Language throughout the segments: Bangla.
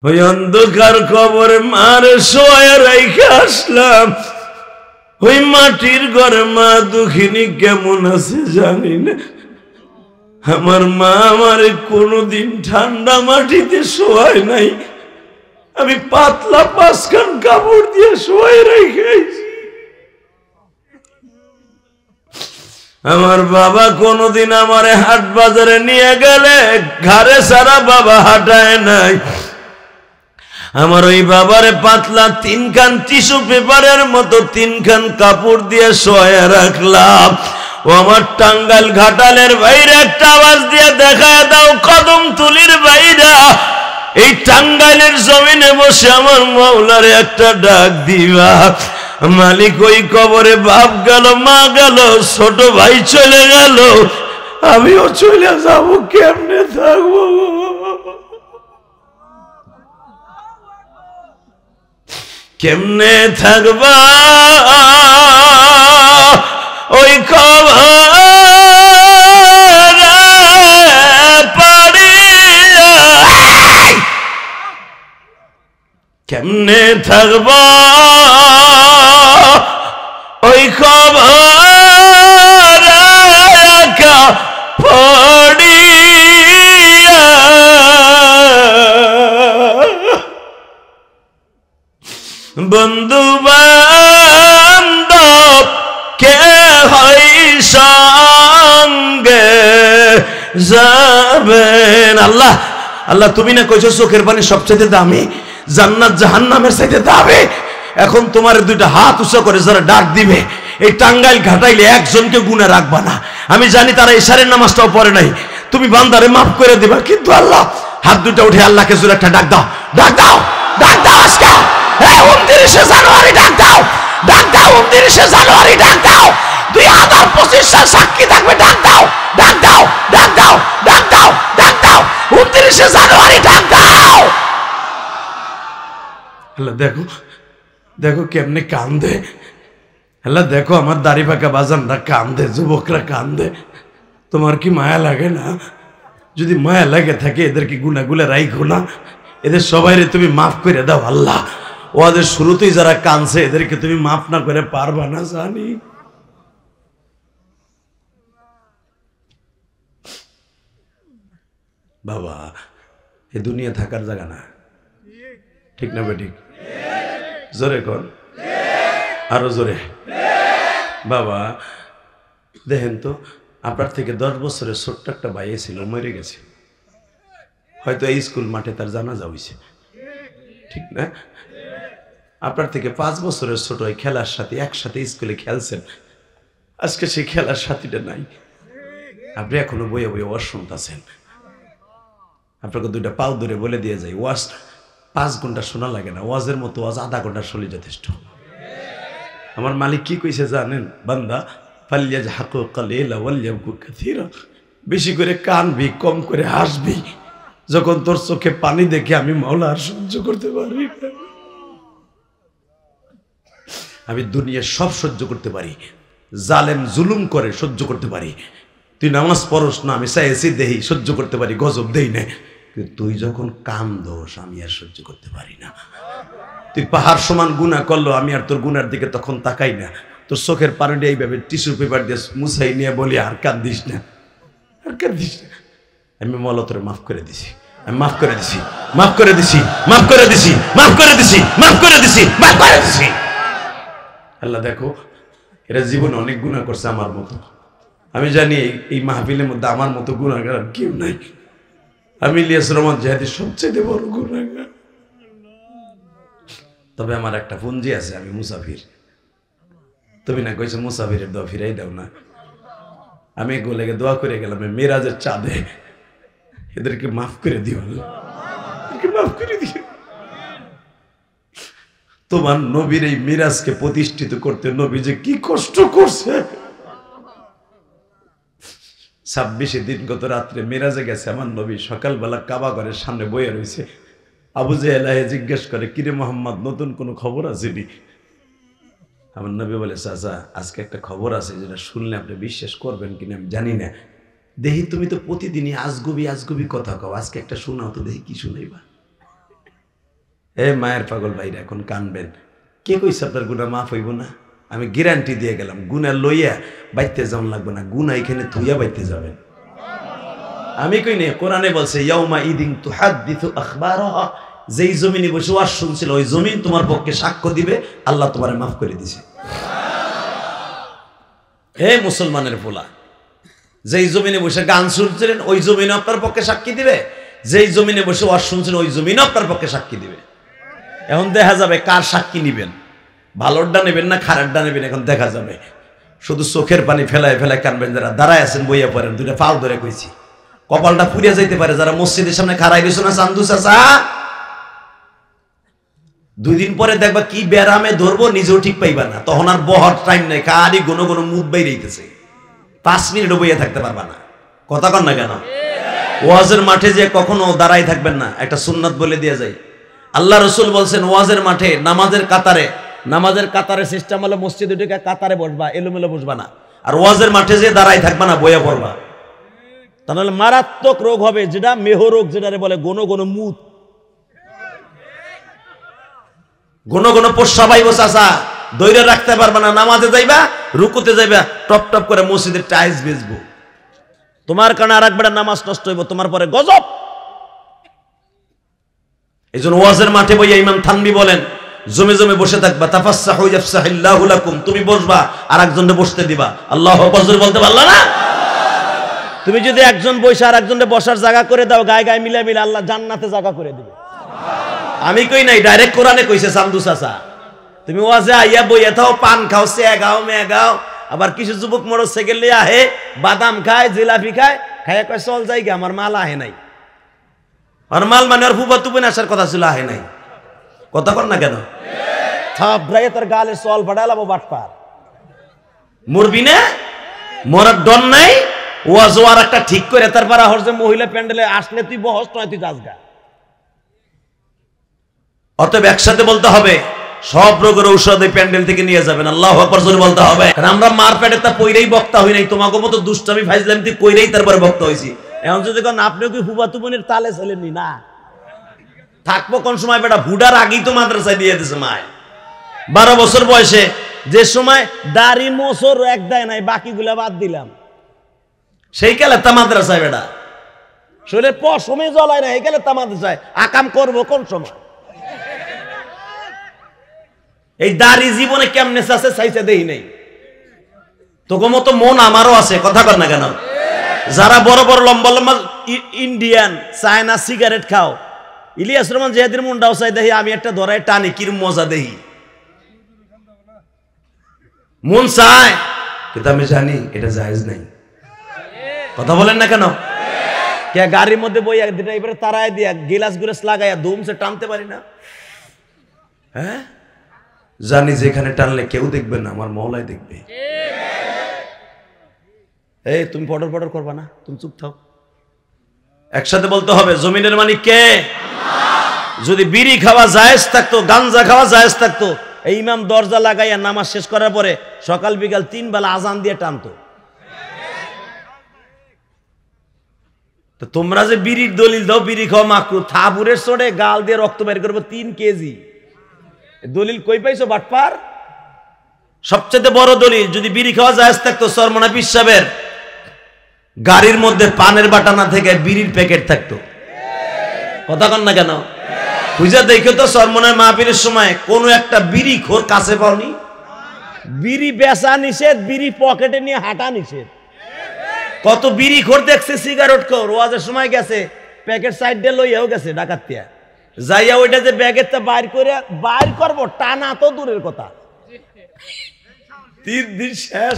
ওই অন্ধকার কবরে মার শোয়া রেখে আসলাম। ওই মাটির ঘরে মা দুঃখিনী কেমন আছে জানি না। আমার মা আমারে কোনোদিন ঠান্ডা মাটিতে শোয়ায় নাই। আমি পাতলা 5 খান কাপড় দিয়ে শোয়াই রেখে। আমার বাবা কোনোদিন আমারে হাট বাজারে নিয়ে গেলে ঘাড়ে সারা বাবা হাঁটায় নাই। আমার ওই বাবারে পাতলা 3 খান টিস্যু পেপারের মতো 3 খান কাপড় দিয়ে শোয়া রাখলাম। ও আমার টাঙ্গাইল ঘাটালের বাইরে একটা আওয়াজ দিয়ে দেখায় দাও কদমতলির বাইরা। এই টাঙ্গাইলের জমিনে বসে আমার মাওলারে একটা ডাক দিবা। মালিক ওই কবরে বাপ গেল, মা গেল, ছোট ভাই চলে গেল, আমিও চলে যাবো, কেমনে থাকবো? কেমনে থাকবা ওই কেমনে থাকবা ওই খবর পড়িয়া। বন্ধু বান্ধব কে হয় সঙ্গে যাবেন। আল্লাহ আল্লাহ তুমি না কইছো চোখের পানি সবচেয়ে দামি, জান্নাত জাহান্নামের চাইতে দামি। এখন তোমার 2টা হাত উঁচু করে যারা ডাক দিবে, এই টাঙ্গাইল ঘাটাইলে একজনকে গুণে রাখবা না। আমি জানি তারা ইশারের নামাজটাও পড়ে নাই, তুমি বান্দারে মাফ করে দিবা। কিন্তু আল্লাহ হাত 2টা উঠে আল্লাহকে জোরে একটা ডাক দাও, ডাক দাও, ডাক দাও। আজকে 29 জানুয়ারি ডাক দাও, ডাক দাও। 29 জানুয়ারি ডাক দাও। 2025 সাল সাক্ষী থাকবে, ডাক দাও, ডাক দাও, ডাক দাও, ডাক দাও, ডাক দাও। 29 জানুয়ারি ডাক দাও। আল্লাহ দেখো দেখো কেমনে কান্দে। আল্লাহ দেখো আমার দাড়ি পাকা বাজানরা কান্দে, যুবকরা কান্দে। তোমার কি মায়া লাগে না? যদি মায়া লাগে থাকে এদেরকে গুনাগুলা রাইখো না, এদের সবাইরে তুমি মাফ করে দাও আল্লাহ। ওদের শুরুতেই যারা কাঁদছে এদেরকে তুমি মাফ না করে পারবা না জানি। বাবা এই দুনিয়া থাকার জায়গা না, ঠিক না বেঠিক? জোরে কর, আরো জোরে। বাবা দেখেন তো, আপনার থেকে 10 বছরের ছোট্ট একটা ভাই ছিল, মরে গেছে। হয়তো এই স্কুল মাঠে তার জানাজা হইছে, ঠিক না? আপনার থেকে 5 বছরের ছোট ওই খেলার সাথে একসাথে স্কুলে খেলছেন, আজকে সেই খেলার সাথীটা নাই। আপনি এখনো বইয়ে বইয়ে ওয়াজ শুনতেছেন। আপনাকে 2টা পাও ধরে বলে দিয়ে যাই, ওয়াজ 5 ঘন্টা শোনা লাগে না, ওয়াজের মতো ওয়াজ আধা ঘন্টা শুনলে যথেষ্ট। আমার মালিক কি কইছে জানেন? বান্দা ফালইয়াজহাকু কালিলা ওয়ালইয়াবকু কাসীরা। বেশি করে কানবি, কম করে হাসবি। যখন তোর চোখে পানি দেখে আমি মাওলা আর সহ্য করতে পারি না। আমি দুনিয়ার সব সহ্য করতে পারি, জালেম জুলুম করে সহ্য করতে পারি। তুই নামাজ পড়স না, আমি চাইছি দেহি সহ্য করতে পারি, গজব দেই না। কিন্তু তুই যখন কাম দোষ আমি আর সহ্য করতে পারি না। তুই পাহাড় সমান গুনাহ করলো, আমি আর তোর গুনার দিকে তখন তাকাই না। তোর চোখের পানিটা এইভাবে টিস্যু পেপার দিয়ে মুছাই নিয়ে বলি আর কাঁদিস না, আর কাঁদিস না। আমি মাওলা তোরে মাফ করে দিছি, আমি মাফ করে দিছি, মাফ করে দিছি, মাফ করে দিছি, মাফ করে দিছি, মাফ করে দিছি, মাফ করে দিছি। আল্লাহ দেখো এরা জীবনে অনেক গুনাহ করছে আমার মতো। আমি জানি এই মাহফিলের মধ্যে আমার মতো গুনাহগার আর কেউ নাই। আমি ইলিয়াস রহমান জাহেদের সবচেয়ে বড় গুনাহগার। তবে আমার একটা পুঞ্জি আছে, আমি মুসাফির। তুমি না কইছো মুসাফিরের দোয়া ফিরাই দাও না। আমি গোলেকে দোয়া করে গেলাম মেরাজের চাঁদে, এদেরকে মাফ করে দিও, এদেরকে মাফ করে দিও। তোমার নবীর এই মিরাজকে প্রতিষ্ঠিত করতে নবী যে কি কষ্ট করছে। 26 দিন গত রাত্রে মিরাজে গেছে আমার নবী। সকালবেলা কাবা ঘরের সামনে বইয়ে রয়েছে। আবু জেহেল জিজ্ঞেস করে, কিরে মোহাম্মদ, নতুন কোনো খবর আসেনি? আমার নবী বলে, চাচা আজকে একটা খবর আছে যেটা শুনলে আপনি বিশ্বাস করবেন কিনা আমি জানি না। দেখি তুমি তো প্রতিদিনই আজগুবি আজগুবি কথা কও, আজকে একটা শোনাও তো, দেখি কি শুনাইবা। এ মায়ের পাগল ভাইরা এখন কানবেন, কে কইছে আপনার গুণা মাফ হইব না? আমি গ্যারান্টি দিয়ে গেলাম, গুণা লইয়া বাইতে যাওয়ান লাগবে না, গুণা এখানে থুইয়া বাইতে যাবেন। আমি কই নে, কোরআনে বলছে ইয়াউমা ইদিন তুহাদ্দিসু আখবারাহা, যেই জমিনে বসে ওয়াজ শুনছিল ওই জমিন তোমার পক্ষে সাক্ষ্য দিবে আল্লাহ তোমারে মাফ করে দিছে। হে মুসলমানের পোলা, যেই জমিনে বসে গান শুনছিলেন ওই জমিনে আপনার পক্ষে সাক্ষী দিবে, যেই জমিনে বসে ওয়াজ শুনছিলেন ওই জমিনে আপনার পক্ষে সাক্ষী দিবে। এখন দেখা যাবে কার সাক্ষী নিবেন, ভালোরটা নেবেন না খারাপটা নেবেন, এখন দেখা যাবে। শুধু চোখের পানি ফেলায় ফেলায় কানবেন যারা দাঁড়ায় আছেন, বইয়া পড়েন, দুইটা পাও ধরে কইছি, কপালটা পুড়িয়া যাইতে পারে যারা মসজিদের সামনে খাড়াই রয়েছে না চান্দু চাচা। 2 দিন পরে দেখবা কি ব্যারামে ধরবো নিজেও ঠিক পাইবা না, তখন আর বহর টাইম নাই, খালি গুনো গুনো মুখ বাইরেইতেছে, 5 মিনিটও বইয়া থাকতে পারবা না। কথা কন না কেন? ওয়াজের মাঠে যে কখনো দাঁড়াই থাকবেন না, একটা সুন্নাত বলে দিয়ে যায়। আল্লাহ রসুল বলছেন ওয়াজের মাঠে নামাজের কাতারে সিস্টেম হলো মসজিদে ঢুকে কাতারে বসবা, এলোমেলো বসবা না, আর ওয়াজের মাঠে যে দাঁড়াই থাকবা না, বইয়া পড়বা, তাহলে মারাত্মক রোগ হবে, যেটা মেহ রোগ, যেটারে বলে ঘন ঘন মুত, ঘন ঘন প্রস্রাবাইব চাচা, দৈরে রাখতে পারবা না, নামাজে যাইবা রুকুতে যাইবা টপ টপ করে মসজিদের টাইলস বেচবো, তোমার কারণে আর একবার নামাজ নষ্ট হইব, তোমার পরে গজব। এই জন্য ওয়াজের মাঠে বইয়া ইমাম থানবী বলেন জমে জমে বসে থাকবা, তাফাসসাহু ইয়াফসাহিল্লাহু লাকুম, তুমি বসবা আর একজনকে বসতে দিবা। আল্লাহু আকবার বলতে পারলা না? তুমি যদি একজন বসে আর একজনকে বসার জায়গা করে দাও, গায়ে গায়ে মিলে মিলে আল্লাহ জান্নাতে জায়গা করে দিবে। আমি কই নাই, ডাইরেক্ট কোরআনে কইছে চান্দু চাচা। তুমি ওয়াজে আইয়া বইয়া থাও, পান খাও, চে গাও, মে গাও, আবার কিছু যুবক মোটরসাইকেল লিয়ে আহে, বাদাম খায়, জিলাপি খায়, খাইয়া কয় চল যাই গে, আমার মাল আহে নাই। আর মাল মানে আর ফুবা তুপেন আসার কথা ছিল, আহে নাই। কথা কর না কেন? থাপড়াইয়া তোর গালে চল ফাটালাবো বাটপার, মরবি না, মরার ডর নাই। ওয়াজ আর একটা ঠিক করে তারপর হচ্ছে মহিলা প্যান্ডেলে আসলে তুই বহস নয়, তুই গাছ গা। অতএব একসাথে বলতে হবে, সব রোগের ঔষধ এই প্যান্ডেল থেকে নিয়ে যাবেন। আল্লাহু আকবার জোরে বলতে হবে, কারণ আমরা মার পেটে তা পইরেই বক্তা হই নাই, তোমাকে মতো দুষ্টামি ফাইজলাম তুই কইরেই তারপরে বক্তা হইছি। এখন যদি কোন আপনিও কি হুবা তুমনির তালে ছেলেনি না থাকবো কোন সময়, বেটা ভুডার আগেই তো মাদ্রাসায় দিয়ে দিয়েছে মায়। 12 বছর বয়সে যে সময় দাড়ি মোছর এক দেয় নাই, বাকিগুলা বাদ দিলাম, সেই কালে তা মাদ্রাসায় বেটা শরীরে পশমে জ্বলায় না, এই কালে তা মাদ্রাসায় আকাম করবো কোন সময়? এই দাড়ি জীবনে কেমনে আছে চাইছে দেই নাই, তোকে মতো মন আমারও আছে। কথা কর না কেন? যারা বড় বড় লম্বা লম্বা ইন্ডিয়ান চায়না সিগারেট খাও, ইলিয়াস রহমান জিহাদির মুন্ডাও চাই দেখি, আমি একটা ধরায় টানি কির মজা দেখি, মন চায়, কিন্তু আমি জানি এটা জায়েজ নাই। কথা বলেন না কেন? কে গাড়ির মধ্যে বই এক ড্রাইভারে তারায় দিয়া গিলাস গুলাস লাগাইয়া ধুমসে টানতে পারি না? হ্যাঁ, জানি যেখানে টানলে কেউ দেখবে না, আমার মওলাই দেখবে। এই তুমি পটর পটর করবা না, তুমি চুপ থাও। একসাথে বলতে হবে, জমিনের মালিক কে? যদি বিড়ি খাওয়া জায়েজ থাকতো, গাঞ্জা খাওয়া জায়েজ থাকতো, এই ইমাম দরজা লাগাইয়া নামাজ শেষ করার পরে সকাল বিকাল 3 বেলা আজান দিয়ে টানতো। তো তোমরা যে বিড়ির দলিল দাও, বিড়ি খাওয়া মাকরু, থাবুরের চড়ে গাল দিয়ে রক্ত বের করবো 3 কেজি, দলিল কই পাইছো বাটপার? সবচেয়ে বড় দলিল, যদি বিড়ি খাওয়া জায়েজ থাকতো, সরমনা পীর সাহেবের গাড়ির মধ্যে পানের বাটানা থেকে বিড়ির প্যাকেট থাকতো। কথা কন না কেন? বুঝা দেখো তো, সরমনার মাহফিলের সময় কোন একটা বিড়ি খোর কাছে পাওনি? বিড়ি বেচা নিষেধ, বিড়ি পকেটে নিয়ে হাঁটা নিষেধ। কত বিড়ি খোর দেখছে, সিগারেট খোর ওয়াজের সময় গেছে, প্যাকেট সাইড দিয়ে লইয়াও গেছে ডাকাতিয়া, যাইয়া ওইটা যে ব্যাগেরটা বাইর করবো, টানা তো দূরের কথা। 3 দিন শেষ,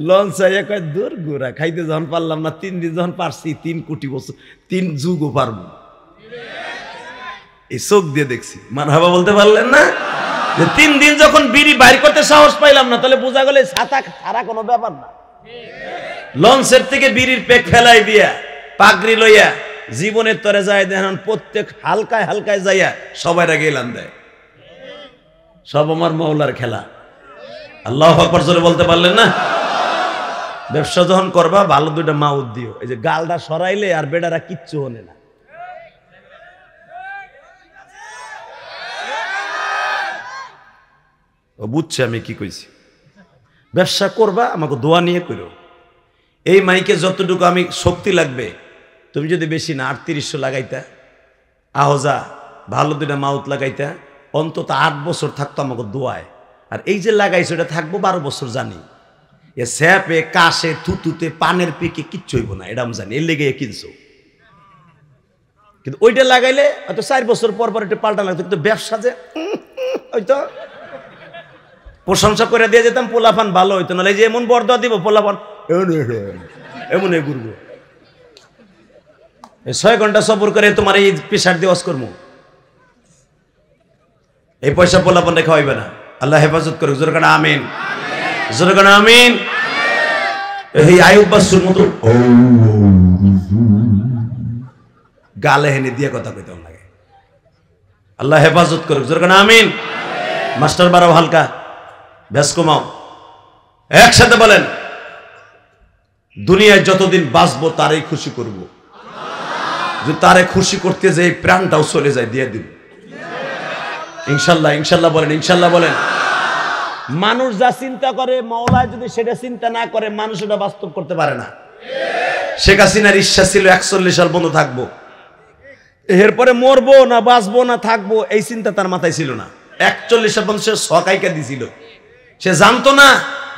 লঞ্চ আইয়া কয় দূর গুড়া, খাইতে যখন পারলাম না, 3 দিন যখন পারছি, 3 কোটি বছর 3 যুগও পারবো। এই চোখ দিয়ে দেখছি, মারহাবা বলতে পারলেন না? যে 3 দিন যখন বিড়ি বাইর করতে সাহস পাইলাম না, তাহলে বোঝা গেল ছাতা ছাড়া কোনো ব্যাপার না। লঞ্চের থেকে বিড়ির পেক ফেলাই দিয়া পাগড়ি লইয়া জীবনের তরে যায়, দেখেন প্রত্যেক হালকায় হালকায় যাইয়া সবাই আগে এলান দেয়, সব আমার মওলার খেলা। আল্লাহু আকবার জোরে বলতে পারলেন না? ব্যবসা যখন করবা ভালো 2টা মাউথ দিও, এই যে গালটা সরাইলে আর বেডারা কিচ্ছু হনে না। ও বুঝছে আমি কি কইছি। ব্যবসা করবা আমাকে দোয়া নিয়ে করো। এই মাইকে যতটুকু আমি শক্তি লাগবে, তুমি যদি বেশি না 3800 লাগাইতা, আহজা ভালো দুটা মাউথ লাগাইতা, অন্তত 8 বছর থাকতো আমাকে দোয়ায়। আর এই যে লাগাইছো এটা থাকবো 12 বছর জানি। এ স্যাপে কাশে থুতুতে পানের পিকে কিচ্ছু হইব না, এটা আমি জানি, এর লেগে কিনছো। কিন্তু ওইটা লাগাইলে হয়তো 4 বছর পর পর এটা পাল্টা লাগতো। কিন্তু ব্যবসা যে হয়তো প্রশংসা করে দিয়ে যেতাম, পোলাপান ভালো হইতো না। যে এমন বরদোয়া দিব পোলাপান এমন ঘুরবো। 6 ঘন্টা সবর করে তোমার এই পেশার দিবস করবো, এই পয়সা পোলাপান রেখা হইবে না। আল্লাহ হেফাজত করুক, জোরে কানা আমিন, জোরে কানা আমিন। এই আয়ুব বাসুর মতো গালে হেনে দিয়ে কথা কইতে লাগে। আল্লাহ হেফাজত করুক, জোরে কানা আমিন। মাস্টার বাড়াও হালকা, ব্যাস কমাও, একসাথে বলেন দুনিয়ায় যতদিন বাঁচবো তারই খুশি করব। যদি তারে খুশি করতে যে প্রাণটাও চলে যায় দিয়ে দিব ইনশাল্লাহ। ইনশাল্লাহ বলেন, ইনশাল্লাহ বলেন। মানুষ যা চিন্তা করে মাওলা যদি সেটা চিন্তা না করে, মানুষ এটা বাস্তব করতে পারে না। শেখ হাসিনার ইচ্ছা ছিল 41 সাল বন্ধ থাকবো, এরপরে মরবো না বাঁচবো না থাকবো এই চিন্তা তার মাথায় ছিল না। 41 সাল বন্ধ সে সকাইকা দিছিল। সে জানতো না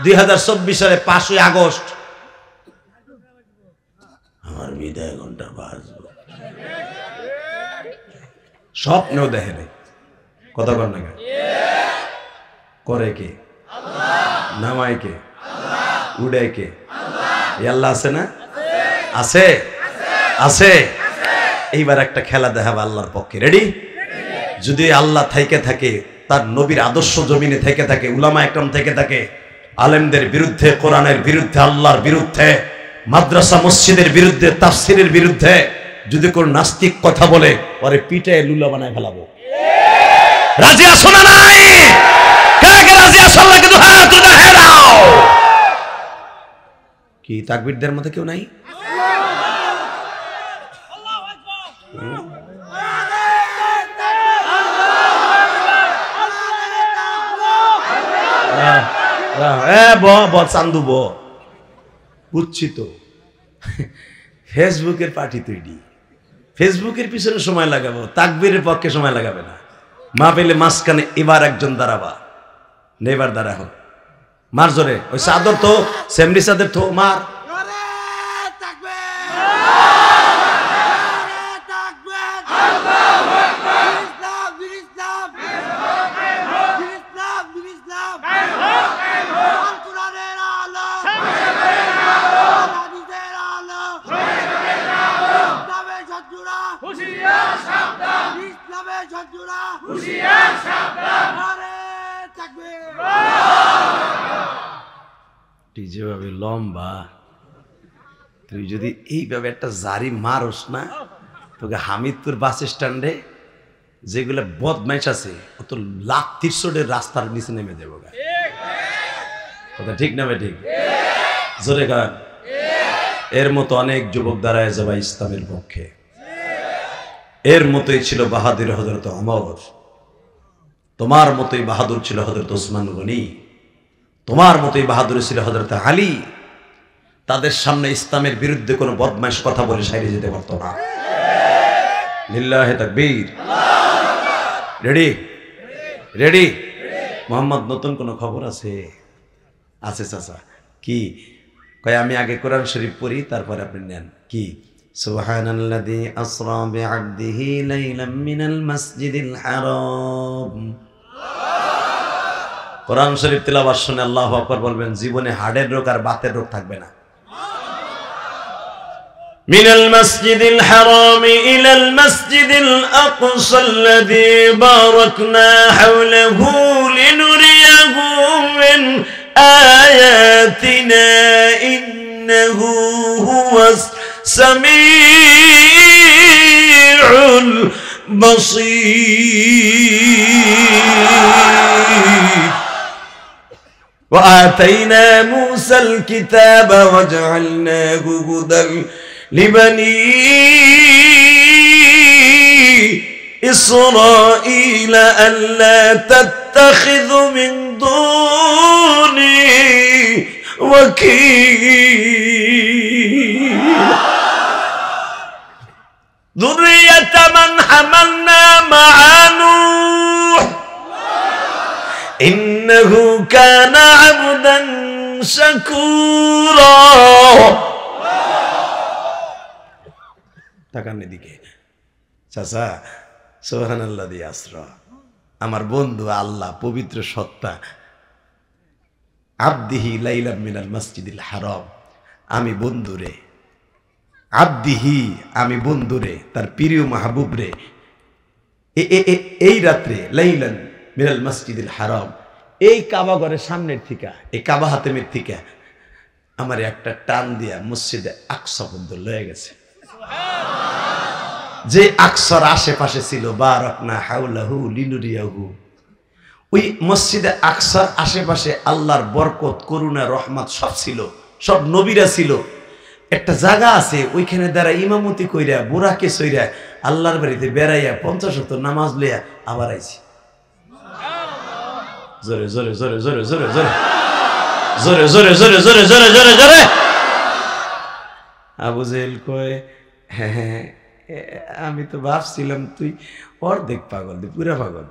2024 সালে 5ই আগস্ট আমার বিদায় ঘন্টা বাজবো। স্বপ্নেও দেখে নাই। কথা বল না, করে কে? নামায় কে? উড়ায় কে? আল্লাহ আছে না? আছে, আছে। এইবার একটা খেলা দেখাবো আল্লাহর পক্ষে। রেডি? যদি আল্লাহ থেকে থাকে, তার নবীর আদর্শ জমিনে থেকে থাকে, উলামা একরাম থেকে থাকে, আলেমদের বিরুদ্ধে, কোরআনের বিরুদ্ধে, আল্লাহর বিরুদ্ধে, মাদ্রাসা মসজিদের বিরুদ্ধে, তাফসিরের বিরুদ্ধে যদি কোন নাস্তিক কথা বলে, পরে পিটায় লুলা বানায় ফেলাবো। রাজি আছো না নাই? কে কে রাজি আছো? আল্লাহ কিন্তু হাত উঠে দাও। কি তাকবীরদের মধ্যে কেউ নাই? চান্দু বুঝছি তো, ফেসবুকের পার্টি তৈরি, ফেসবুকের পিছনে সময় লাগাবো, তাকবীরের পক্ষে সময় লাগাবে না। মা পেলে মাঝখানে এবার একজন দাঁড়াবা, নেবার দাঁড়া হোক, মার জোরে। ওই চাদর তো সেমরি চাদর তো মার। যেভাবে লম্বা, তুই যদি এইভাবে একটা জারি মারস না, তোকে হামিদপুর বাস স্ট্যান্ডে যেগুলো বদমাইশ আছে অত লাখ 30 রাস্তার নিচে নেমে দেবো। কথা ঠিক না? ঠিক জোরে গান। এর মতো অনেক যুবক দাঁড়ায় যাবা ইসলামের পক্ষে। এর মতোই ছিল বাহাদুর হযরত ওমর, তোমার মতোই বাহাদুর ছিল হযরত ওসমান গনি, তোমার মতোই বাহাদুর ছিল হযরত আলী। তাদের সামনে ইসলামের বিরুদ্ধে কোনো বদমাইশ কথা বলে সাইরে যেতে পারতো না। লিল্লাহি তাকবীর। রেডি? রেডি? মোহাম্মদ নতুন কোনো খবর আছে? আছে চাচা? কি কয়? আমি আগে কোরআন শরীফ পড়ি, তারপরে আপনি নেন। কি? সুবহানাল্লাযী আসরা বিআবদিহি লাইলাম মিনাল মাসজিদিল হারাম। কোরআন শরীফ তেলাওয়াত শুনে আল্লাহু আকবার বলবেন, জীবনে হাড়ের রোগ আর বাতের রোগ থাকবে না। মিনাল মাসজিদিল হারাম ইলাল মাসজিদিল আকসাল্লাযী বারাকনা হাওলাহু লিনুরিয়াহু মিন আয়াতিনা ইন্নাহু হুয়াস সামিউল বাসীর। وآتينا موسى الكتاب وجعلناه هدى لبني إسرائيل ألا تتخذوا من دوني وكيلا ذرية من حملنا مع نوح إنه كان عبدا شكورا তাকান এদিকে চাচা সুবহানাল্লাযী আসরা আমার বন্ধু আল্লাহ পবিত্র সত্তা আবদিহি লাইলাম মিনাল মসজিদিল হারাম আমি বন্ধুরে আবদিহি আমি বন্ধুরে তার প্রিয় মাহবুব রে এই রাত্রে লাইলান মিনাল মসজিদিল হারাম এই কাবা ঘরের সামনের থেকে এই কাবা হাতেমের থেকে আমার একটা টান দিয়া মসজিদে আকসা পর্যন্ত লয়ে গেছে যে আকসার আশেপাশে ছিল বারাকনা হাওলাহু লিনুরিয়াহু ওই মসজিদে আকসার আশেপাশে আল্লাহর বরকত করুণা রহমত সব ছিল সব নবীরা ছিল একটা জায়গা আছে ওইখানে দ্বারা ইমামতি কইরা বুড়াকে সইরা আল্লাহর বাড়িতে বেড়াইয়া 50 ওয়াক্ত নামাজ লইয়া আবার আইছি জোরে জোরে জোরে জোরে জোরে জোরে জোরে জোরে জোরে জোরে জোরে জোরে জোরে আবু জেহেল কয় হ্যাঁ আমি তো ভাবছিলাম তুই অর্ধেক পাগল তুই পুরা পাগল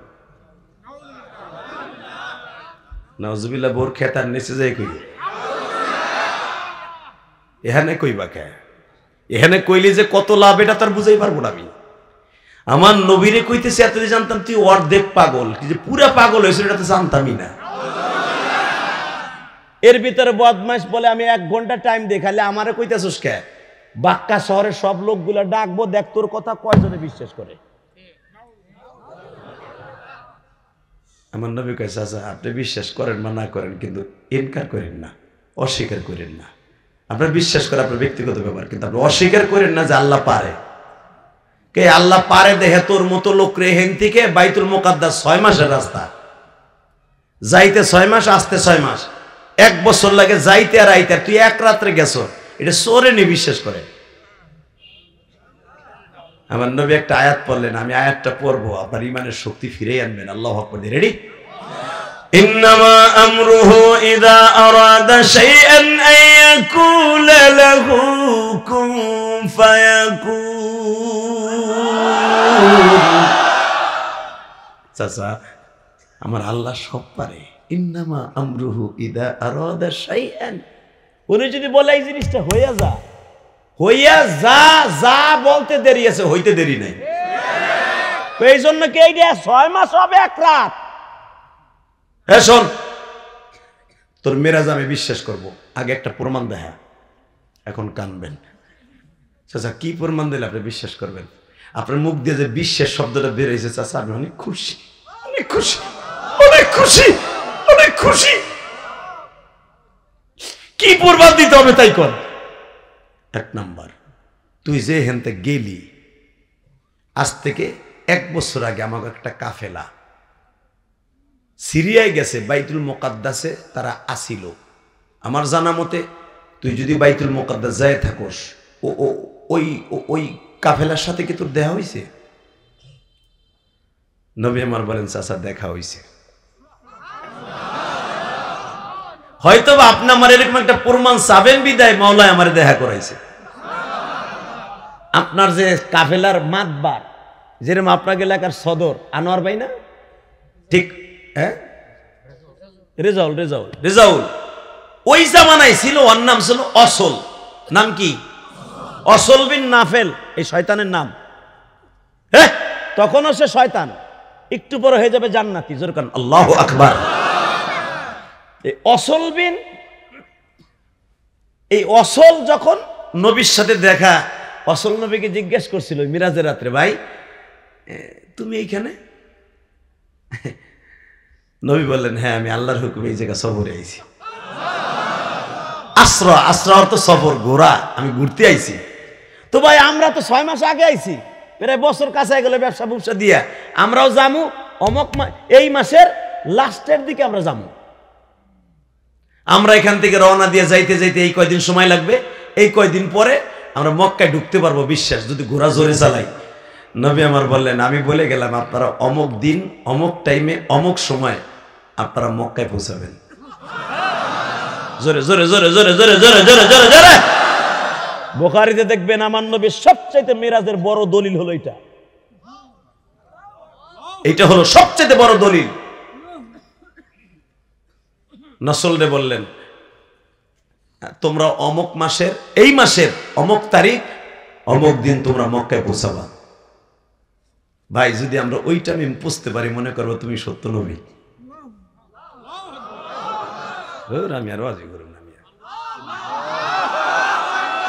নাউজুবিল্লাহ বোর খেতার নিচে যাই কই এখানে কইবা কে এখানে কইলি যে কত লাভ এটা তার বুঝাই পারবো না আমি আমার নবীরে কইতেছি এত জানতাম তুই অর্ধেক পাগল কি যে পুরা পাগল হয়েছিল এটা তো জানতামই না এর ভিতরে বদমাইশ বলে আমি 1 ঘন্টা টাইম দেখালে আমারে কইতেছস কে বাক্কা শহরের সব লোকগুলা ডাকবো দেখ তোর কথা কয়জনে বিশ্বাস করে আমার নবী কয় চাচা আপনি বিশ্বাস করেন বা না করেন কিন্তু ইনকার করেন না অস্বীকার করেন না আপনার বিশ্বাস করা আপনার ব্যক্তিগত ব্যাপার কিন্তু আপনি অস্বীকার করেন না যে আল্লাহ পারে কে আল্লাহ পারে দেখে তোর মতো লোক রে হেন থেকে বাইতুল মুকাদ্দাস 6 মাসের রাস্তা যাইতে 6 মাস আসতে 6 মাস 1 বছর লাগে যাইতে আর আইতে তুই এক রাত্রে গেছো এটা সোরে নি বিশ্বাস করে আমার নবী একটা আয়াত পড়লেন আমি আয়াতটা পড়বো আপনার ইমানের শক্তি ফিরে আনবেন আল্লাহু আকবার রেডি ইন্নামা আমরুহু ইযা আরাদা শাইআন আন ইয়াকুলা লাহু কুন ফায়াকুন চাচা আমার আল্লাহ সব পারে ইন্নামা আমরুহু ইযা আরাদা শাইআন উনি যদি বলে এই জিনিসটা হইয়া যা যা বলতে দেরি আছে হইতে দেরি নাই এই জন্য কে 6 মাস হবে 1 রাত হ্যাঁ শোন তোর মেরাজ আমি বিশ্বাস করব আগে একটা প্রমাণ দেখা এখন কানবেন চাচা কি প্রমাণ দিলে আপনি বিশ্বাস করবেন আপনার মুখ দিয়ে যে বিশ্বাস শব্দটা বের হয়েছে চাচা আমি অনেক খুশি অনেক খুশি অনেক খুশি অনেক খুশি কি প্রমাণ দিতে হবে তাই কর 1 নাম্বার তুই যে হেনতে গেলি আজ থেকে 1 বছর আগে আমাকে একটা কাফেলা সিরিয়ায় গেছে বাইতুল মুকাদ্দাসে তারা আসিল আমার জানা মতে তুই যদি বাইতুল মুকাদ্দাস যায় থাকোস ওই কাফেলার সাথে কি তোর দেখা হয়েছে নবী আমার বলেন চাচা দেখা হয়েছে হয়তো আপনি আমার এরকম একটা প্রমাণ চাবেন বিদায় মাওলায় আমার দেখা করাইছে আপনার যে কাফেলার মাতবার যেরকম আপনার এলাকার সদর আনোয়ার ভাই না ঠিক হ্যাঁ রেজাউল ওই জামানায় ছিল ওর নাম ছিল অসল নাম কি অসল বিন নাফেল এই শয়তানের নাম হ্যাঁ তখনও সে শয়তান একটু পরে হয়ে যাবে জান্নাতি জোর কান আল্লাহু আকবার এই অসল যখন নবীর সাথে দেখা অসল নবীকে জিজ্ঞেস করছিল মিরাজের রাত্রে ভাই তুমি এইখানে নবী বললেন হ্যাঁ আমি আল্লাহর হুকুমে এই জায়গা সফরে আইছি আশ্রা অর্থ সফর ঘোরা আমি ঘুরতে আইছি তো ভাই আমরা তো 6 মাস আগে আইছি প্রায় বছর কাছে গেলে ব্যবসা ব্যবসা দিয়া আমরাও যামু অমক এই মাসের লাস্টের দিকে আমরা যামু আমরা এখান থেকে রওনা দিয়ে যাইতে যাইতে এই কয়দিন সময় লাগবে এই কয়দিন পরে আমরা মক্কায় ঢুকতে পারবো বিশ্বাস যদি ঘোড়া জোরে চালাই নবী আমার বললেন, আমি বলে গেলাম আপনারা অমুক দিন অমুক টাইমে অমুক সময় আপনারা মক্কায় পৌঁছাবেন। জোরে জোরে জোরে জোরে জোরে জোরে জোরে জোরে জোরে। বুখারীতে দেখবেন আমার নবীর সবচাইতে মিরাজের বড় দলিল হলো এটা। এটা হলো সবচেয়ে বড় দলিল। নসলরে বললেন, তোমরা অমুক মাসের এই মাসের অমুক তারিখ অমুক দিন তোমরা মক্কায় পৌঁছাবা। ভাই যদি আমরা ওই টাইমে পুষতে পারি, মনে করবো তুমি সত্য নবী। আমি আর রাজি করব না।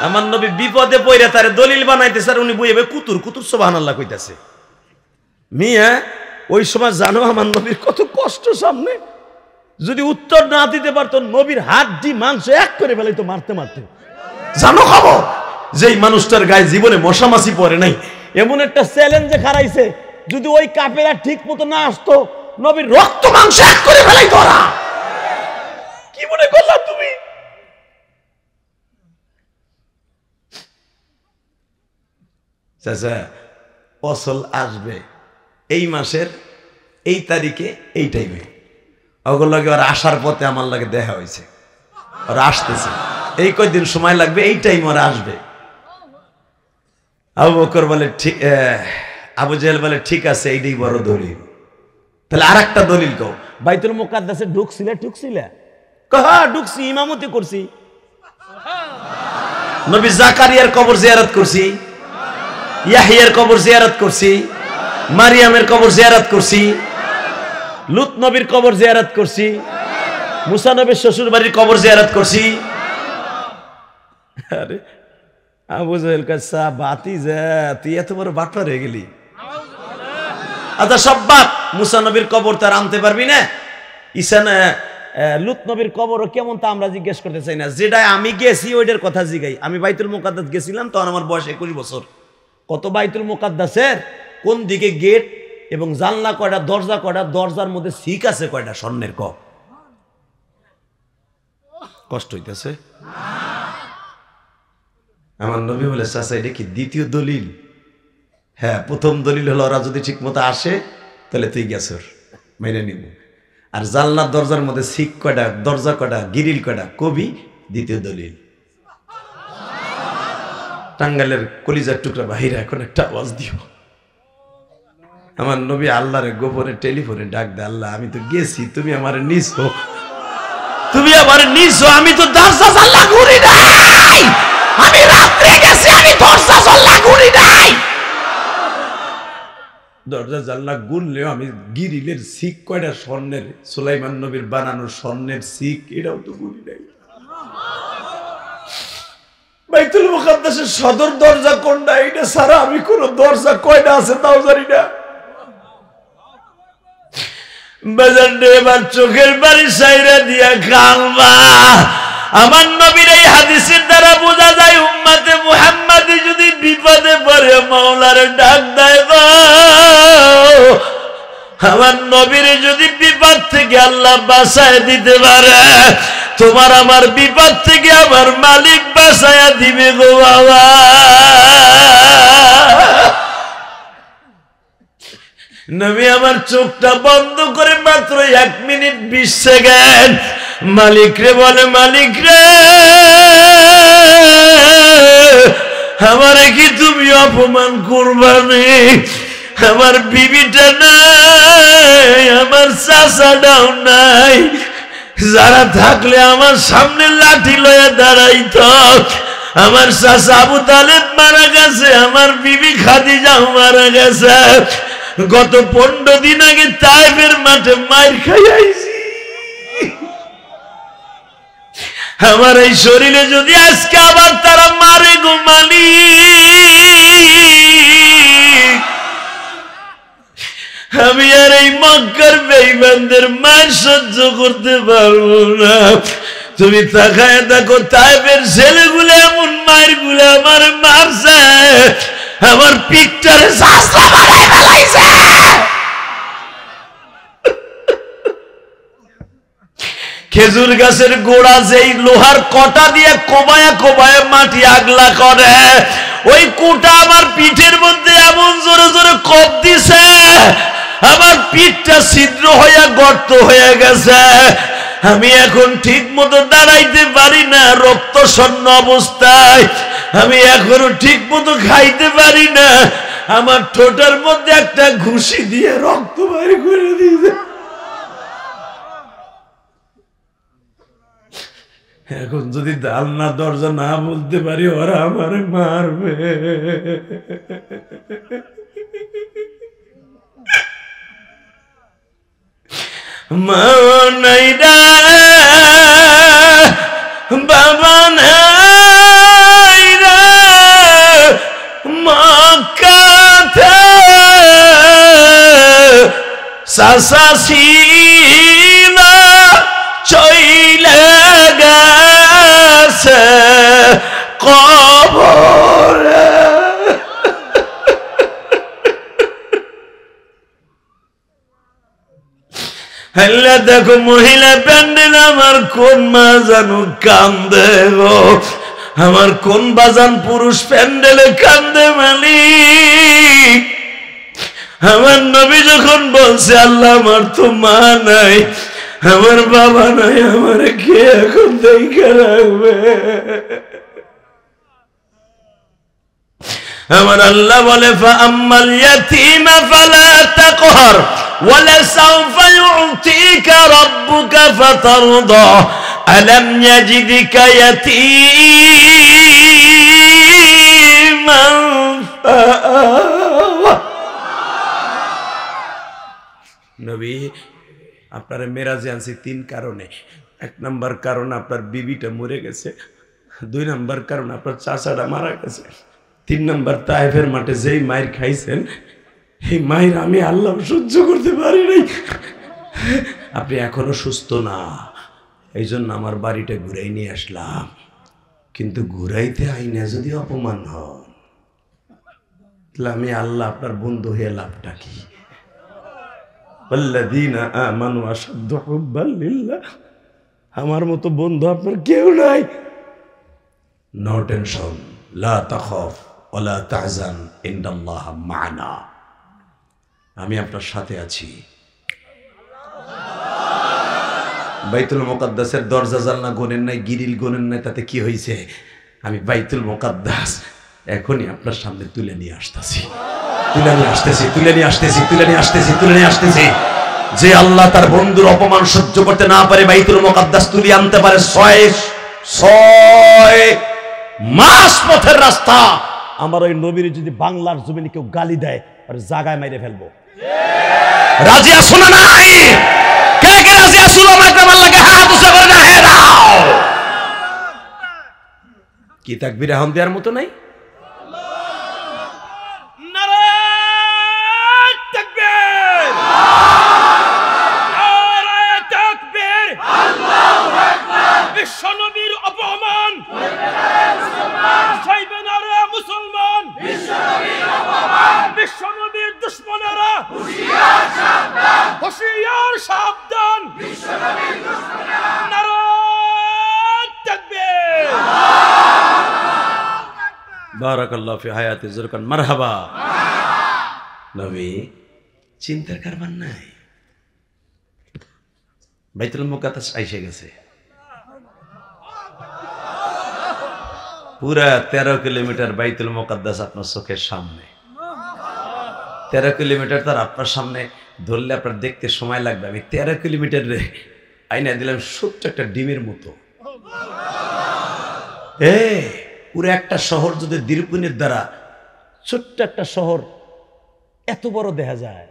আমার নবী বিপদে পড়ে তারে দলিল বানাইতেছে, আর উনি বইবে কুতুর কুতুর সুবহানাল্লাহ কইতাছে। মিয়া ওই সময় জানো আমার নবীর কত কষ্ট সামনে, যদি উত্তর না দিতে পারতো নবীর হাড্ডি মাংস এক করে ফেলাইতো মারতে মারতে। জানো খবর যেই মানুষটার গায়ে জীবনে মশামাছি পড়ে নাই, এমন একটা চ্যালেঞ্জে খারাইছে, যদি ওই কাফেরা ঠিক মতো না আসতো নবীর রক্ত মাংস এক করে ফেলাইতো। ওরা কি মনে করলা তুমি? চাচা ফসল আসবে এই মাসের এই তারিখে এই টাইমে, ওগুলো লাগে ওর আসার পথে আমার লাগে দেখা হয়েছে, ওরা আসতেছে, এই কয়দিন সময় লাগবে, এই টাইম ওরা আসবে। আবু বকর বলে ঠিক, আবু জেহেল বলে ঠিক আছে, এইটাই বড় দলিল। তাহলে আর একটা দলিল কও। বাইতুল মুকাদ্দাসে ঢুকছিলে? হ্যাঁ ঢুকছি, ইমামতি করছি। নবী জাকারিয়ার কবর জিয়ারত করছি, ইয়াহিয়ার কবর জিয়ারত করছি, মারিয়ামের কবর জিয়ারত করছি, লুত নবীর কবর জিয়ারত করছি, মুসা নবীর শ্বশুর বাড়ির কবর জিয়ারত করছি। আরে আবু জেহেল কাছে বাতি যা, তুই এত বড় বাটপার হয়ে গেলি। আচ্ছা সব বাদ, মুসা নবীর কবর তার আনতে পারবি না? ঈসা লুত নবীর কবরও কেমন তা আমরা জিজ্ঞেস করতে চাই না, যেটা আমি গেছি ওইটার কথা জিগাই। আমি বাইতুল মুকাদ্দাস গেছিলাম, তখন আমার বয়স 21 বছর। কত বাইতুল মুকাদ্দাসের কোন দিকে গেট এবং জানলা কয়টা, দরজা কয়টা, দরজার মধ্যে শিক আছে কয়টা স্বর্ণের, কষ্ট হইতেছে। আমার নবী বলে, চাচা এটা কি দ্বিতীয় দলিল? হ্যাঁ, প্রথম দলিল হলো ওরা যদি ঠিক মতো আসে তাহলে তুই গেছর, মেনে নিব। আর জানলার দরজার মধ্যে শিক কয়টা, দরজা কয়টা, গিরিল কয়টা, কবি দ্বিতীয় দলিল। টাঙ্গালের কলিজার টুকরা বাহিরে এখন একটা আওয়াজ দিও। আমার নবী আল্লাহরে গোপনে টেলিফোনে ডাক দে, আল্লাহ আমি তো গেছি, তুমি আমার নিছো, তুমি আমার নিছো, আমি তো দরজা জানলা ঘুরি নাই, আমি রাত্রে গেছি, আমি দরজা জানলা ঘুরি নাই। দরজা জানলা গুনলেও আমি গিরিলের শিক কয়টা স্বর্ণের, সুলাইমান নবীর বানানো স্বর্ণের শিক, এটাও তো গুনি নাই। বাইতুল মুকাদ্দাসের সদর দরজা কোনটা, এটা ছাড়া আমি কোন দরজা কয়টা আছে তাও জানি না। বাজারে এবার চোখের বাড়ি সাইরা দিয়া কালবা। আমার নবীর এই হাদিসের দ্বারা বোঝা যায় উম্মতে মুহাম্মাদি যদি বিপদে পড়ে মাওলারে ডাক দেয়, আমার নবীর যদি বিপদ থেকে আল্লাহ বাঁচায় দিতে পারে, তোমার আমার বিপদ থেকে আমার মালিক বাঁচায়া দিবে গো বাবা। নবী আমার চোখটা বন্ধ করে মাত্র 1 মিনিট 20 সেকেন্ড মালিক রে বলে, মালিক রে আমারে কি তুমি অপমান করবানি? আমার বিবিটা নাই, আমার চাচাটাও নাই, যারা থাকলে আমার সামনে লাঠি লয়ে দাঁড়াইতো। আমার চাচা আবু তালেব মারা গেছে, আমার বিবি খাদিজাও মারা গেছে, গত 15 দিন আগে তায়েফের মাঠে মাইর খাই আইছি। আমার এই শরীরে যদি আজকে আবার তারা মারে গো মালিক, আমি আর এই মক্কার বেঈমানদের মার সহ্য করতে পারবো না। তুমি তাকায় দেখো তায়েফের ছেলেগুলো এমন মায়ের গুলো আমার মারছে, আমার পিকটারে শাস্ত্র বানাই ফেলাইছে। খেজুর গাছের গোড়া যেই লোহার কটা দিয়ে কোবায়া কোবায়া মাটি আগলা করে, ওই কোটা আমার পিঠের মধ্যে এমন জোরে জোরে কপ দিছে, আমার পিঠটা ছিদ্র হইয়া গর্ত হয়ে গেছে। আমি এখন ঠিক মতো দাঁড়াইতে পারি না, রক্ত শূন্য অবস্থায়। আমি এখনো ঠিক মতো খাইতে পারি না। আমার ঠোঁটের মধ্যে একটা ঘুষি দিয়ে রক্ত বাইর করে দিয়েছে। এখন যদি জানলা দরজা না বলতে পারি, ওরা আমারে মারবে। মা নাই রে, বাবা নাই রে, মা কাছে চাচা ছিল চইলে গেছে কবরে। হ্যাঁ দেখো মহিলা প্যান্ডেল, আমার কোন মা জানো কান্দে গো, আমার কোন বাজান পুরুষ প্যান্ডেলে কান্দে মালিক। আমার নবী যখন বলছে আল্লাহ আমার তো মা নাই, আমার বাবা নাই, আমার কে এখন দেখে রাখবে? আমার আল্লাহ বলে ফাআম্মাল ইয়াতীমা ফালা তাকহার ওয়ালা সাওফা ইউতিকা রাব্বুকা ফাতারদা আলাম ইয়াজিদকা ইয়াতীমান ফাআওয়া। নবী আপনার মেরাজে আনছি 3 কারণে। 1 নম্বর কারণ আপনার বিবিটা মরে গেছে, 2 নম্বর কারণ আপনার চাচাটা মারা গেছে, 3 নম্বর তায়েফের মাঠে যেই মায়ের খাইছেন এই মায়ের আমি আল্লাহ সহ্য করতে পারি নাই। আপনি এখনো সুস্থ না, এই জন্য আমার বাড়িটা ঘুরাই নিয়ে আসলাম। কিন্তু ঘুরাইতে আইনা যদি অপমান হন, তাহলে আমি আল্লাহ আপনার বন্ধু হয়ে লাভটা কি? ওয়াল্লাযীনা আমানু আশাদ্দু হুব্বান লিল্লাহ। আমার মতো বন্ধু আপনার কেউ নাই। নো টেনশন, লা তাখাফ ওয়ালা তাহজান ইন্নাল্লাহ মা'ানা। আমি আপনার সাথে আছি। বাইতুল মুকাদ্দাসের দরজা জানলা গোনেন নাই, গিরিল গোনেন নাই, তাতে কি হয়েছে? আমি বাইতুল মুকাদ্দাস এখনই আপনার সামনে তুলে নিয়ে আসতেছি, তুলে নিয়ে আসতেছি, তুলে নিয়ে আসতেছি, তুলে নিয়ে আসতেছি, তুলে নিয়ে আসতেছি। যে আল্লাহ তার বন্ধুর অপমান সহ্য করতে না পারে বাইতুল মুকাদ্দাস তুলে আনতে পারে 6 মাস পথের রাস্তা। আমার ওই নবীর যদি বাংলার জমিনে কেউ গালি দেয় আর জায়গায় মেরে ফেলবো। রাজি আছো না নাই? কে কে রাজি আছো? আমাকে আল্লাহকে হাত উঁচা করে না হে দাও। কি তাকবীর এখন দেওয়ার মতো নাই? বিশ্বনবীর অপমান সইবে না রে মুসলমান, বিশ্বনবীর দুশমনেরা হুঁশিয়ার সাবধান, হুঁশিয়ার সাবধান। নারায়ে তাকবীর। বারাকাল্লাহু ফি হায়াতি যুরকান মারহাবা। নবী চিন্তার কারবার নাই, বাইতুল মুকাদ্দাস আইসে গেছে। পুরা 13 কিলোমিটার বাইতুল মুকাদ্দাস আপনার চোখের সামনে। 13 কিলোমিটার তার আপনার সামনে ধরলে আপনার দেখতে সময় লাগবে। আমি 13 কিলোমিটার আইনা দিলাম ছোট্ট একটা ডিমের মতো। পুরো একটা শহর যদি দীর্ঘদিনের দ্বারা ছোট্ট একটা শহর এত বড় দেখা যায়।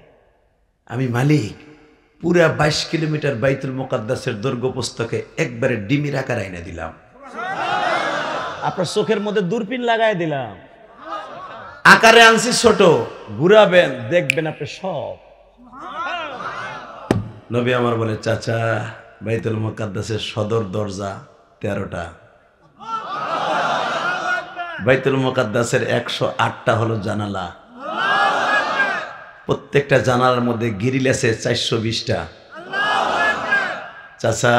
আমি মালিক পুরা 22 কিলোমিটার বাইতুল মুকাদ্দাসের দৈর্ঘ্য পুস্তকে একবারে ডিমের আকার আইনা দিলাম। আপনার চোখের মধ্যে দূরবীন লাগাই দিলাম। আকারে আনছি ছোট, ঘুরাবেন দেখবেন আপনি সব। নবী আমার বলে চাচা বাইতুল মুকাদ্দাসের সদর দরজা 13টা, বাইতুল মুকাদ্দাসের 108টা হলো জানালা, প্রত্যেকটা জানালার মধ্যে গ্রিল আছে 420টা। চাচা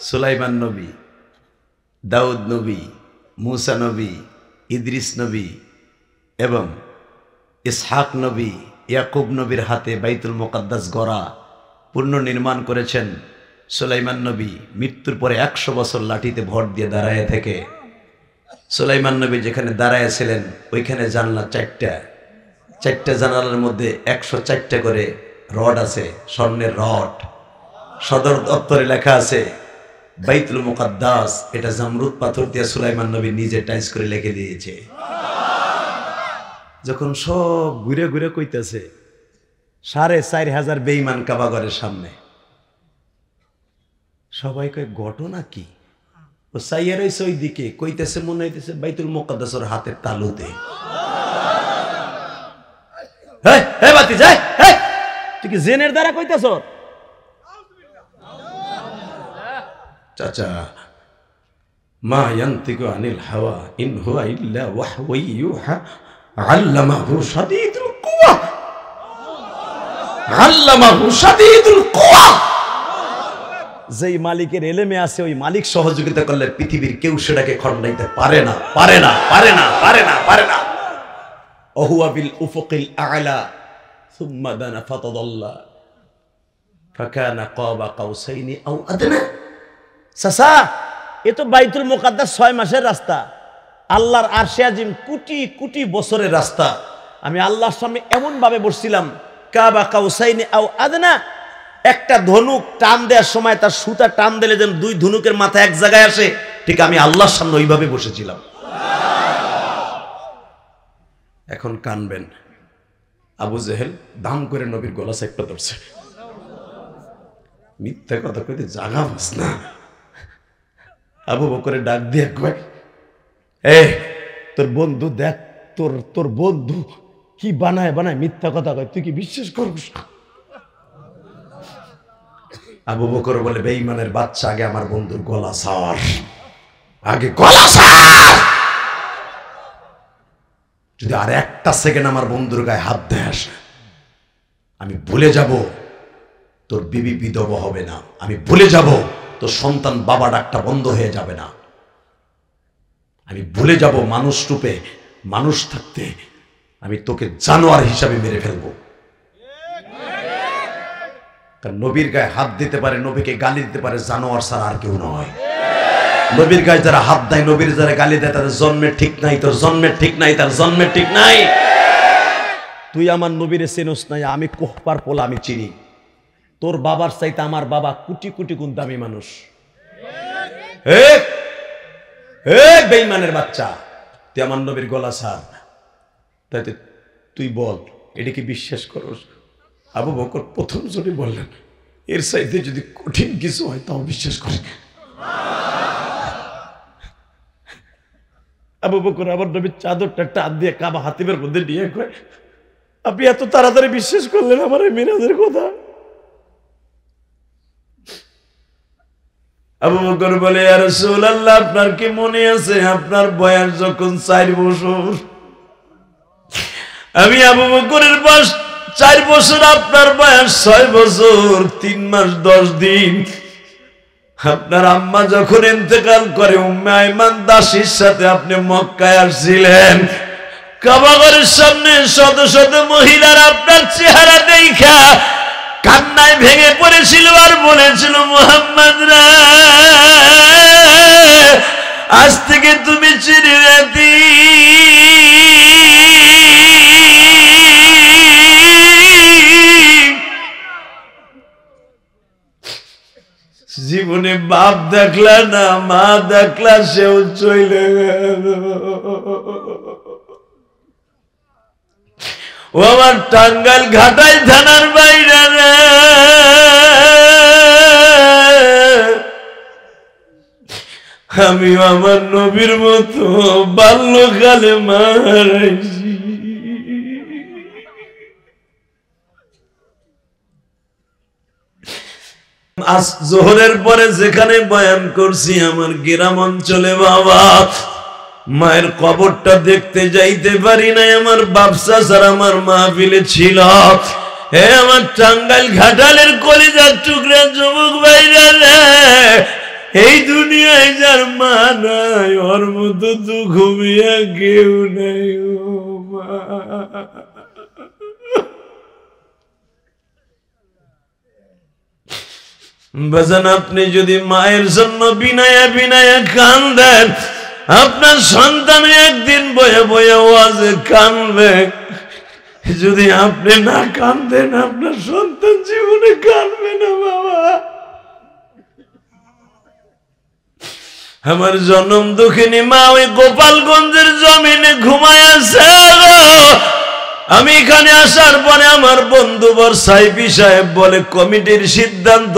সুলাইমান নবী, দাউদ নবী, মুসা নবী, ইদ্রিস নবী, এবং ইসহাক নবী, ইয়াকুব নবীর হাতে বাইতুল মুকাদ্দাস গড়া পুনর্নির্মাণ করেছেন সুলাইমান নবী। মৃত্যুর পরে 100 বছর লাঠিতে ভর দিয়ে দাঁড়ায় থেকে সুলাইমান নবী যেখানে দাঁড়ায় ছিলেন ওইখানে জানলা 4টা জানালার মধ্যে 104টা করে রড আছে, স্বর্ণের রড। সদর দপ্তরে লেখা আছে বাইতুল মুকাদ্দাস, এটা জামরুদ পাথর দিয়ে সুলাইমান নবী নিজে টাইস করে লিখে দিয়েছে। যখন সব ঘুরে ঘুরে কইতেছে 4500 বেঈমান কাবাগরের সামনে, সবাই কয় ঘটনা কি? ও সাইয়া রইছে ওই দিকে, কইতেছে মনে হইতেছে বাইতুল মুকাদ্দাসের হাতের তালুতে। হে বাতি যায়, তুই কি জেনের দ্বারা কইতেছ? চাচা, মা ইয়ান্তিকু আনিল হাওয়া ইন হুয়া ইল্লা ওয়াহয়ু ইউহা আল্লামাহু শাদীদুল কুওয়া, আল্লামাহু শাদীদুল কুওয়া। যেই মালিকের এলেমে আছে ওই মালিক সহযোগিতা করলে পৃথিবীর কেউ সেটাকে খণ্ডাইতে পারে না, পারে না, পারে না, পারে না, পারে না। ওহুয়া বিল উফুকিল আ'লা সুম্মা দানা ফাতাদাল্লা ফাকানা কাবা কাউসাইনি আও আদনা। চাচা, এ তো বাইতুল মুকাদ্দাস 6 মাসের রাস্তা, আল্লাহর আরশে আজিম কোটি কোটি বছরের রাস্তা। আমি আল্লাহর সামনে এমন ভাবে বসছিলাম, কাবা কাউসাইনি আও আদনা, একটা ধনুক টান দেওয়ার সময় তার সুতা টান দিলে যেন 2 ধনুকের মাথা এক জায়গায় আসে, ঠিক আমি আল্লাহর সামনে ওইভাবে বসেছিলাম। এখন কানবেন, আবু জেহেল দাম করে নবীর গলা চেপে ধরছে। মিথ্যা কথা কইতে জাগা বাস না। আবু বকরে ডাক দিয়ে কয়, তোর বন্ধু দেখ, তোর বন্ধু কি বানায় বানায় মিথ্যা কথা কয়, তুই কি বিশ্বাস করস? আবু বকর বলে, বেঈমানের বাচ্চা, আগে আমার বন্ধুর গলা ছাড়, আগে গলা ছাড়। যদি আর একটা সেকেন্ড আমার বন্ধুর গায়ে হাত দেস, আমি ভুলে যাব তোর বিবি বিধবা হবে না, আমি ভুলে যাব তোর সন্তান বাবা ডাকটা বন্ধ হয়ে যাবে না, আমি ভুলে যাব মানুষ রূপে মানুষ থাকতে আমি তোকে জানোয়ার হিসাবে মেরে ফেলবো। কারণ নবীর গায়ে হাত দিতে পারে, নবীকে গালি দিতে পারে, জানোয়ার ছাড়া আর কেউ নয়। নবীর গায়ে যারা হাত দেয়, নবীর যারা গালি দেয়, তাদের জন্মের ঠিক নাই, তোর জন্মের ঠিক নাই, তার জন্মের ঠিক নাই। তুই আমার নবীরে চেনস নাই, আমি কোহপার পোলা আমি চিনি। তোর বাবার চাইতে আমার বাবা কোটি কোটি গুণ দামি মানুষ। বেঈমানের বাচ্চা, তুই আমার নবীর গলা ছাড়, তাইতে তুই বল এটা কি বিশ্বাস করস? আবু বকর প্রথম জনে বললেন, এর চাইতে যদি কঠিন কিছু হয় তাও বিশ্বাস করি। আবু বকর আমার নবীর চাদরটা টান দিয়ে কাবা হাতিমের মধ্যে নিয়ে কয়, আপনি এত তাড়াতাড়ি বিশ্বাস করলেন আমার এই মিরাজের কথা? আবু বকর বলে, ইয়া রাসূলুল্লাহ, আপনার কি মনে আছে আপনার বয়স যখন 4 বছর, আমি আবু বকরের বয়স 4 বছর, আপনার বয়স 6 বছর 3 মাস 10 দিন। আপনার আম্মা যখন ইন্তেকাল করে উম্মে আইমান দাসীর সাথে আপনি মক্কায় আসছিলেন, কাবাগরের সামনে শত শত মহিলারা আপনার চেহারা দেখা কান্নায় ভেঙে পড়েছিল আর বলেছিল, মুহাম্মদ রে, আজ থেকে তুমি চিররাতি জীবনে বাপ দেখলা না, মা দেখলা, সেও চলে গেল। ও আমার টাঙ্গাইল ঘাটাই থানার বাইরে রে, আমি আমার নবীর মতো বাল্যকালে মারাইছি। আজ জোহরের পরে যেখানে বয়ান করছি আমার গ্রাম অঞ্চলে, বাবা মায়ের কবরটা দেখতে যাইতে পারি নাই, আমার বাপসা স্যার আমার মাহফিলে ছিল। হে আমার টাঙ্গাইল ঘাটালের কলিজার টুকরা যুবক ভাইরা রে, এই দুনিয়ায় যার মা নাই, ওর মতো তো ঘুমিয়ে কেউ নাই। বাজান, আপনি যদি মায়ের জন্য বিনায়া বিনায়া কান্দেন, আপনার সন্তান একদিন বয়ে বয়ে ওয়াজে কানবে। যদি আপনি না কান্দেন, আপনার সন্তান জীবনে কানবে না বাবা। আমার জন্ম দুঃখিনী মা ওই গোপালগঞ্জের জমিনে ঘুমায় আছে। আমি এখানে আসার পরে আমার বন্ধুবর সাইফি সাহেব বলে, কমিটির সিদ্ধান্ত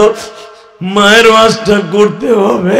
মায়ের ওয়াজটা করতে হবে।